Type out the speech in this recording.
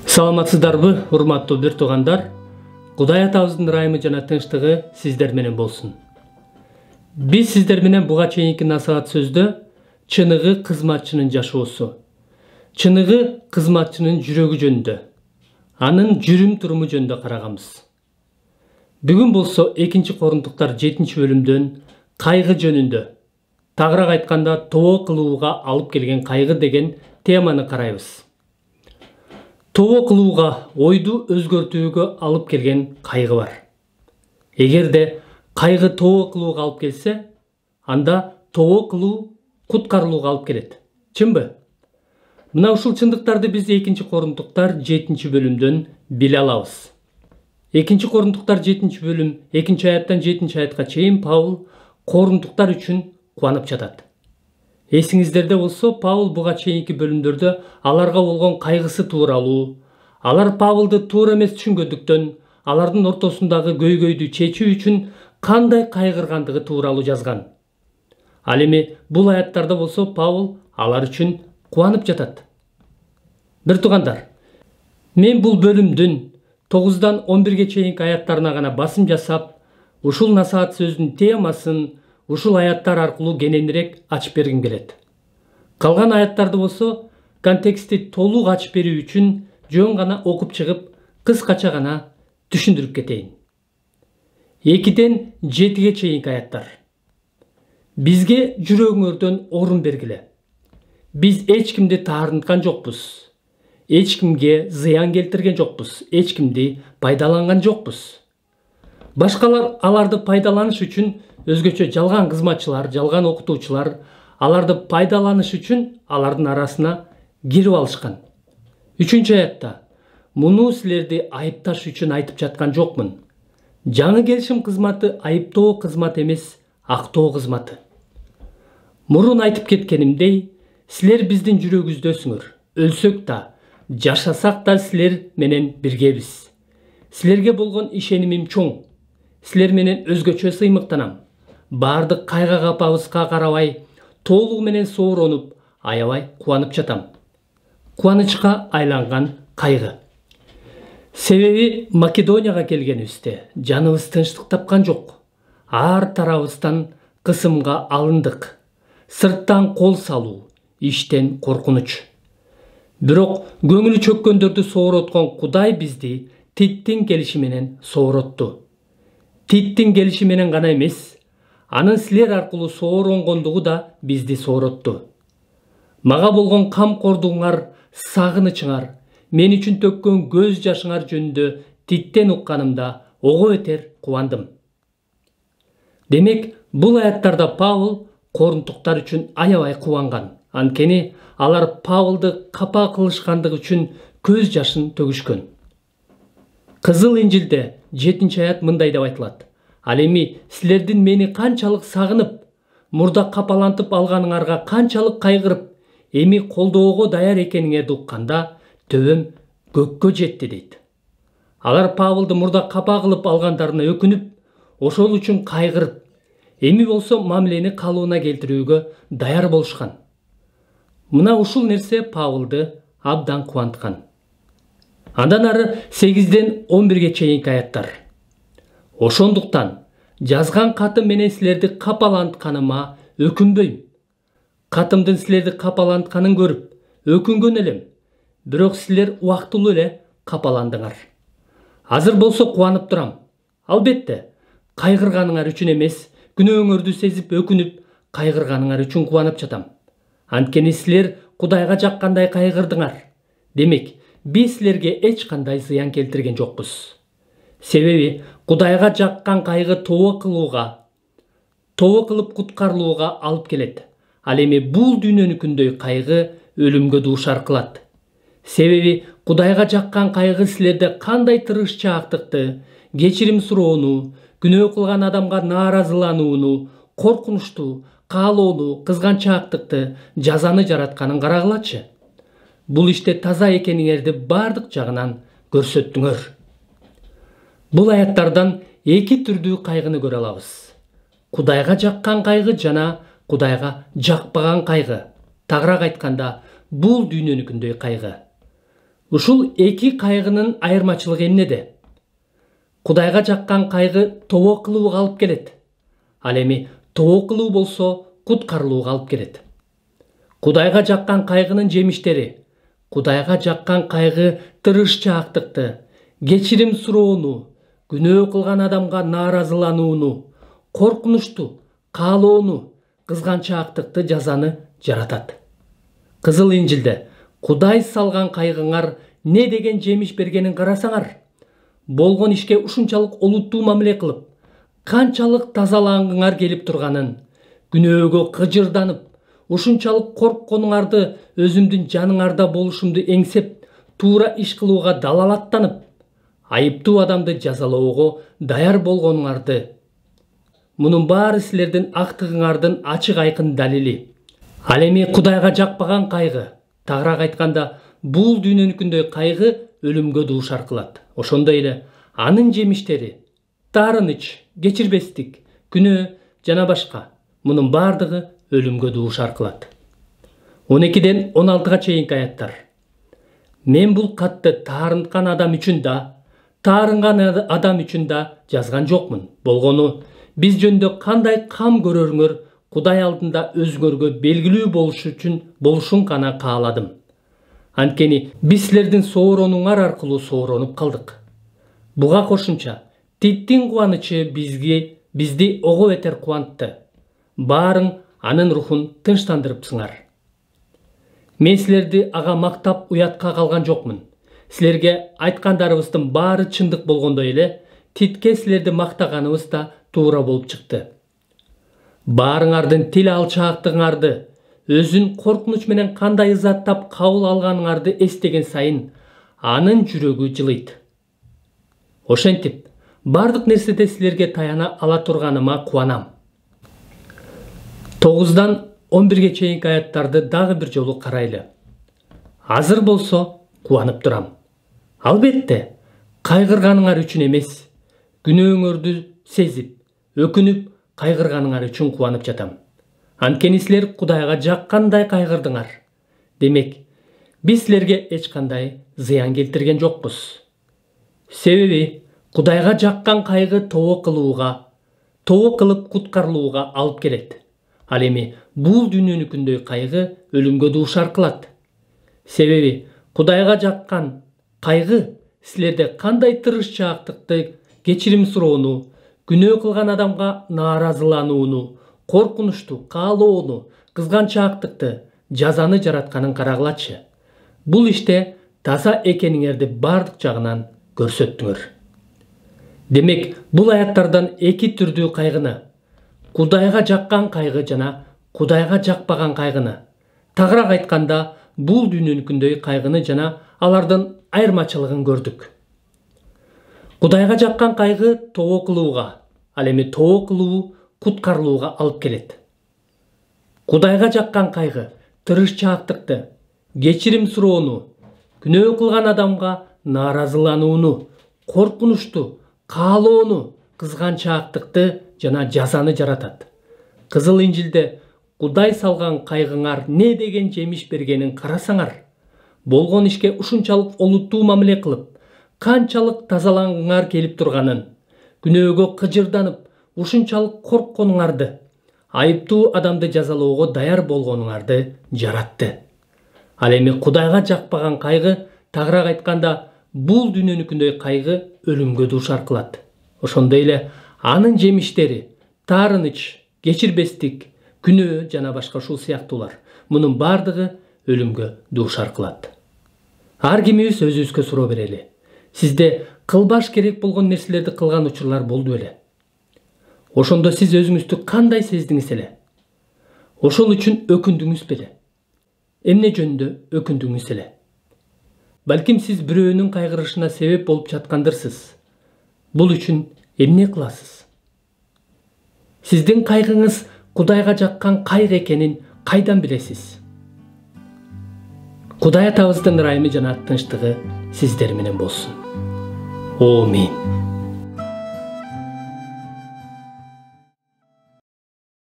Саламатсыздарбы, урматтуу бир туугандар. Кудай атабыздын ырайымы жана тынчтыгы сиздер менен болсун. Биз сиздер менен буга чейинки насаат сөздө чыныгы кызматчынын жашоосу, чыныгы кызматчынын жүрөгү жөнүндө, анын жүрүм туруму жөнүндө караганбыз. Бүгүн болсо 2 Корунтуктар 7-бөлүмдөн кайгы жөнүндө, тагыраак айтканда тоо кылууга алып келген кайгы деген теманы карайбыз. Тоо кылууга, ойду өзгөртүүгө алып келген кайгы бар. Эгерде кайгы тоо кылууга алып келсе, анда тоо кылуу куткарылууга алып келет. Чынбы? Мына ушул чындыктарды биз 2 Корунтуктар 7-бөлүмдөн биле алабыз. 2 Корунтуктар 7-бөлүм 2-аяттан 7-аятка чейин Паул корунтуктар үчүн кубанып жатат. Эсиңиздерде болсо, Паул буга чейинки бөлүмдөрдө аларга болгон кайгысы тууралуу, алар Паулду туура эмес түшүнгөндүктөн, алардын ортосундагы көйгөйдү чечүү үчүн кандай кайгыргандыгы тууралуу жазган. Ал эми бул аяттарда болсо Паул алар үчүн кубанып жатат. Бир туугандар, мен бул бөлүмдүн 9-дан 11-ге чейинки аяттарына гана басым жасап, ушул насаат сөзүнүн темасын ушул аяттар аркылуу кененирээк ачып бергим келет. Калган аяттарды болсо контексти толук ачып берүү үчүн жөн гана окуп чыгып, кыскача гана түшүндүрүп кетейин. 2-ден 7-ге чейинки аяттар. Бизге жүрөгүңөрдөн орун бергиле. Биз эч кимди таарынткан жокпуз. Эч кимге зыян келтирген жокпуз. Эч кимди пайдаланган жокпуз. Башкалар аларды пайдаланыш үчүн өзгөчө жалган кызматчылар, жалган окутуучулар аларды пайдаланыш үчүн алардын арасына кирип алышкан. 3-аятта муну силерди айыпташ үчүн айтып жаткан жокмун. Жаңы келишим кызматы айыптоо кызмат эмес, актоо кызматы. Мурун айтып кеткенимдей, силер биздин жүрөгүбүздөсүңөр. Өлсөк да, жашасак да силер менен биргебиз. Силерге болгон ишенимим чоң. Силер менен өзгөчө сыймыктанам. Бардык кайга капабызга карабай, толугу менен сооронуп, аябай кубанып жатам. Кубанычка айланган кайгы. Себеби Македонияга келгенибизде жаныбыз тынчтык тапкан жок. Ар тарабыбыздан кысымга алындык. Сырттан кол салуу, иштен коркунуч. Бирок көңүлү чөккөндөрдү соороткон Кудай бизди Титтин келиши менен сооротту. Титтин келиши менен гана эмес, анын силер аркылуу сооронгондугу да бизди сооротту. Мага болгон камкордугуңар, сагынычыңар, мен үчүн төккөн көз жашыңар жөнүндө Титтен укканымда ого бетер кубандым. Демек, бул аяттарда Паул корунтуктар үчүн аябай кубанган. Анткени алар Паулду капа кылышкандыгы үчүн көз жашын төгүшкөн. Кызыл Инжилде 7-аят мындай деп айтылат. Ал эми силердин мени канчалык сагынып, мурда капалантып алганыңарга канчалык кайгырып, эми колдоого даяр экениңерди укканда, төбөм көккө жетти дейт. Алар Паулду мурда капа кылып алгандарына өкүнүп, ошол үчүн кайгырып, эми болсо мамилени калыбына келтирүүгө даяр болушкан. Мына ушул нерсе Паулду абдан кубанткан. Андан ары 8-ден 11-ге чейинки аяттар. Ошондуктан жазган катым менен силерди капалантканыма өкүнбөйм. Катымдын силерди капалантканын көрүп, өкүнгөн элем. Бирок силер убактылуу эле капаландыңар. Азыр болсо кубанып турам. Албетте, кайгырганыңар үчүн эмес, күнөөңөрдү сезип өкүнүп, кайгырганыңар үчүн кубанып жатам. Анткени силер Кудайга жаккандай кайгырдыңар. Демек, биз силерге эч кандай зыян келтирген жокпуз. Себеби Кудайга жаккан кайгы тоо кылып куткарылууга алып келет. Ал эми бул дүйнөнүкүндөй кайгы өлүмгө дуушар кылат. Себеби Кудайга жаккан кайгы силерде кандай тырышчаактыкты, кечирим суроону, күнөө кылган адамга нааразыланууну, коркунучту, каалоону, кызганчаактыкты, жазаны жаратканын карагылачы. Бул иште таза экениңерди бардык жагынан көрсөттүңөр. Бул аяттардан эки түрдүү кайгыны көрө алабыз. Кудайга жаккан кайгы жана Кудайга жакпаган кайгы, тагыраак айтканда бул дүйнөнүкүндөй кайгы. Ушул эки кайгынын айырмачылыгы эмнеде? Кудайга жаккан кайгы тобо кылууга алып келет. Ал эми тобо кылуу болсо куткарылууга алып келет. Кудайга жаккан кайгынын жемиштери, Кудайга жаккан кайгы тырышчаактыкты, кечирим суроону, күнөө кылган адамга нааразыланууну, коркунучту, каалоону, кызганчаактыкты, жазаны жаратат. Кызыл Инжилде Кудай салган кайгыңар не деген жемиш бергенин карасаңар, болгон ишке ушунчалык олуттуу мамиле кылып, канчалык тазалангыңар келип турганын, күнөөгө кыжырданып, ушунчалык коркконуңарды өзүмдүн жаныңарда болушумду эңсеп, туура иш кылууга далалаттанып, айыптуу адамды жазалоого даяр болгонуңарды, мунун баары силердин актыгыңардын ачык айкын далили. Ал эми Кудайга жакпаган кайгы, тагыраак айтканда, бул дүйнөнүкүндөй кайгы өлүмгө дуушар кылат. Ошондой эле анын жемиштери, таарыныч, кечирбестик, күнөө жана башка, мунун бардыгы өлүмгө дуушар кылат. 12ден 16га чейинки аяттар. Мен бул катты таарынткан адам үчүн да, таарынган адам үчүн да жазган жокмун. Болгону биз жөнүндө кандай кам көрөрүңөр Кудай алдында өзгөргө белгилүү болушун гана кааладым. Анткени биз силердин сооронуңар аркылуу сооронуп калдык. Буга кошумча, Титтин кубанычы бизди ого бетер кубантты. Баарың анын рухун тынчтандырыпсыңар. Мен силерди ага мактап уятка калган жокмун. Силерге айткандарыбыздын баары чындык болгондой эле, Титке силерди мактаганыбыз да туура болуп чыкты. Баарыңардын тил алчаактыгыңарды, өзүн коркунуч менен кандай ызаттап кабыл алганыңарды эстеген сайын, анын жүрөгү жылыйт. Ошентип, бардык нерседе силерге таяна ала турганыма кубанам. 9дан 11ге чейинки аяттарды дагы бир жолу карайлы. Азыр болсо кубанып турам. Албетте, кайгырганыңар үчүн эмес, күнөөңөрдү сезип, өкүнүп, кайгырганыңар үчүн кубанып жатам. Анткени силер Кудайга жаккандай кайгырдыңар. Демек, биз силерге эч кандай зыян келтирген жокпуз. Себеби Кудайга жаккан кайгы тобо кылып куткарылууга алып келет. Ал эми бул дүйнөнүкүндөй кайгы өлүмгө дуушар кылат. Себеби Кудайга жаккан кайгы силерде кандай тырышчаактыкты, кечирим суроону, күнөө кылган адамга нааразыланууну, коркунучту, каалоону, кызганчаактыкты, жазаны жаратканын карагылачы. Бул иште таза экениңерди бардык жагынан көрсөттүңөр. Демек, бул аяттардан эки түрдүү кайгыны, Кудайга жаккан кайгы жана Кудайга жакпаган кайгыны, тагыраак айтканда, бул дүйнөнүкүндөй кайгыны жана алардын айырмачылыгын көрдүк. Кудайга жаккан кайгы тобо кылууга, ал эми тобо кылуу куткарылууга алып келет. Кудайга жаккан кайгы тырышчаактыкты, кечирим суроону, күнөө кылган адамга нааразыланууну, коркунучту, каалоону, кызганчаактыкты жана жазаны жаратат. Кызыл Инжилде Кудай салган кайгыңар не деген жемиш бергенин карасаңар, болгон ишке ушунчалык олуттуу мамиле кылып, канчалык тазалангыңар келип турганын, күнөөгө кыжырданып, ушунчалык коркконуңарды, айыптуу адамды жазалоого даяр болгонуңарды жаратты. Ал эми Кудайга жакпаган кайгы, тагыраак айтканда, бул дүйнөнүкүндөй кайгы өлүмгө дуушар кылат. Ошондой эле анын жемиштери, таарыныч, кечирбестик, күнөө жана башка ушул сыяктуулар, мунун бардыгы өлүмгө дуушар кылат. Ар кимибиз өзүбүзгө суроо берели. Сизде кылбаш керек болгон нерселерди кылган учурлар болду беле? Ошондо сиз өзүңүздү кандай сездиңиз эле? Ошол үчүн өкүндүңүз беле? Эмне жөнүндө өкүндүңүз эле? Балким сиз бирөөнүн кайгырышына себеп болуп жаткандырсыз. Бул үчүн эмне кыласыз? Сиздин кайгыңыз Кудайга жаккан кайгы экенин кайдан билесиз? Кудай атабыздын ырайымы жана тынчтыгы сиздер менен болсун. Аминь.